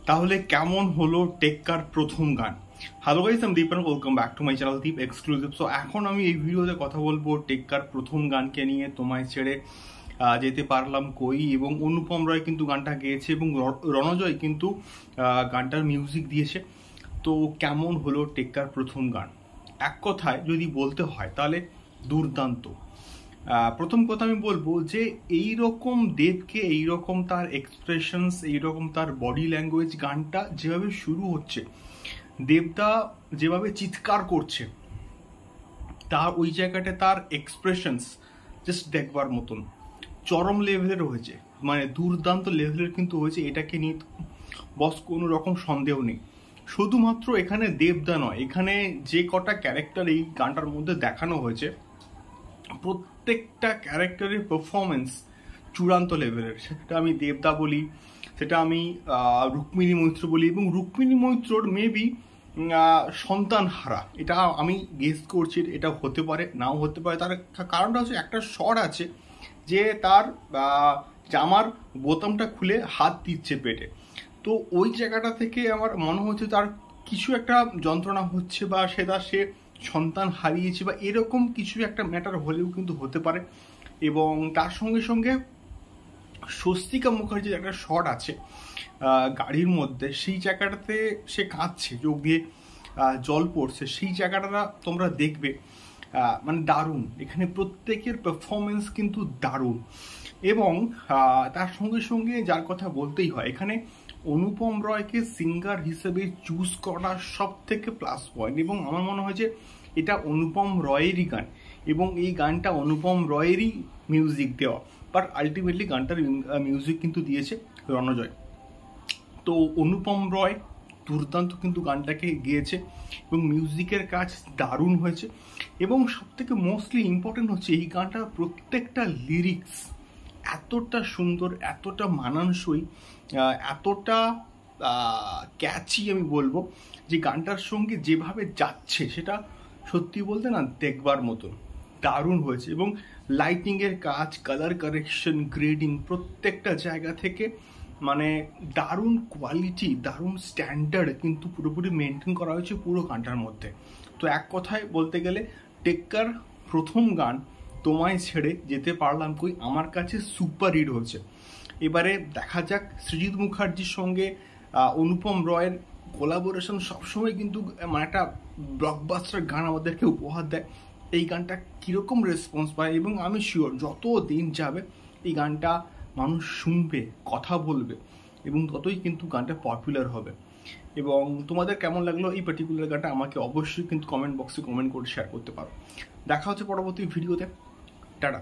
তাহলে কেমন হলো টেক্কার প্রথম গান। হ্যালো গাইস, আমি দীপ and welcome back to my channel Deep exclusive. So এখন আমি এই ভিডিওতে কথা বলবো টেক্কার প্রথম গানকে নিয়ে, তোমায় ছেড়ে যেতে পারলাম কই। এবং অনুপম রয় কিন্তু গানটা গেয়েছে এবং রণজয় কিন্তু গানটার মিউজিক দিয়েছে। তো কেমন হলো টেক্কার প্রথম গান, এক কথায় যদি বলতে হয় তাহলে দুর্দান্ত। প্রথম কথা আমি বলবো যে এই রকম দেবকে, এই রকম তার এক্সপ্রেশনস, এই রকম তার বডি ল্যাঙ্গুয়েজ, গানটা যেভাবে শুরু হচ্ছে, দেবদা যেভাবে চিৎকার করছে, তার ওই জায়গাটা তার এক্সপ্রেশনস জাস্ট দেখবার মতন চরম লেভেলের হয়েছে, মানে দুর্দান্ত লেভেলের কিন্তু হয়েছে। এটাকে নিয়ে বস কোনো রকম সন্দেহ নেই। শুধুমাত্র এখানে দেবদা নয়, এখানে যে কটা ক্যারেক্টার এই গানটার মধ্যে দেখানো হয়েছে, প্রত্যেকটা ক্যারেক্টারের পারফরমেন্স চূড়ান্ত লেভেলের। সেটা আমি দেবদা বলি, সেটা আমি রুক্মিণী মৈত্র বলি, এবং রুক্মিণী মৈত্রর মেবি সন্তান হারা, এটা আমি গেস করছি। এটা হতে পারে, নাও হতে পারে। তার কারণটা হচ্ছে একটা শট আছে যে তার জামার বোতামটা খুলে হাত দিচ্ছে পেটে, তো ওই জায়গাটা থেকে আমার মনে হচ্ছে তার কিছু একটা যন্ত্রণা হচ্ছে, বা সে সন্তান হারিয়েছে, বা এরকম কিছু একটা ম্যাটার হলেও কিন্তু হতে পারে। এবং তার সঙ্গে সঙ্গে স্বস্তিকা মুখার্জির একটা শট আছে গাড়ির মধ্যে, সেই জায়গাটাতে সে কাঁদছে, চোখ দিয়ে জল পড়ছে, সেই জায়গাটা তোমরা দেখবে। মানে দারুণ, এখানে প্রত্যেকের পারফরমেন্স কিন্তু দারুণ। এবং তার সঙ্গে সঙ্গে যার কথা বলতেই হয়, এখানে অনুপম রয়কে সিঙ্গার হিসেবে চুজ করা সব থেকে প্লাস পয়েন্ট। এবং আমার মনে হয় যে এটা অনুপম রয়েরই গান, এবং এই গানটা অনুপম রয়েরই মিউজিক দেওয়া, বাট আলটিমেটলি গানটার মিউজিক কিন্তু দিয়েছে রণজয়। তো অনুপম রয় দুর্দান্ত কিন্তু গানটাকে গেয়েছে, এবং মিউজিকের কাজ দারুণ হয়েছে। এবং সব থেকে মোস্টলি ইম্পর্টেন্ট হচ্ছে এই গানটার প্রত্যেকটা লিরিক্স এতটা সুন্দর, এতটা মানানসই, এতটা ক্যাচি, আমি বলবো যে গানটার সঙ্গে যেভাবে যাচ্ছে সেটা সত্যি বলতে না দেখবার মতো দারুণ হয়েছে। এবং লাইটিংয়ের কাজ, কালার কারেকশন, গ্রেডিং, প্রত্যেকটা জায়গা থেকে মানে দারুণ কোয়ালিটি, দারুণ স্ট্যান্ডার্ড কিন্তু পুরোপুরি মেনটেন করা হয়েছে পুরো গানটার মধ্যে। তো এক কথায় বলতে গেলে টেক্কার প্রথম গান তোমায় ছেড়ে যেতে পারলাম কই আমার কাছে সুপার হিট হয়েছে। এবারে দেখা যাক সৃজিত মুখার্জির সঙ্গে অনুপম রয়ের কোলাবোরেশন সবসময় কিন্তু মানে একটা ব্লকবাস্টার গান আমাদেরকে উপহার দেয়। এই গানটা কীরকম রেসপন্স পায়, এবং আমি শিওর যত দিন যাবে এই গানটা মানুষ শুনবে, কথা বলবে, এবং ততই কিন্তু গানটা পপুলার হবে। এবং তোমাদের কেমন লাগলো এই পার্টিকুলার গানটা আমাকে অবশ্যই কিন্তু কমেন্ট বক্সে কমেন্ট করে শেয়ার করতে পারো। দেখা হচ্ছে পরবর্তী ভিডিওতে। টাটা।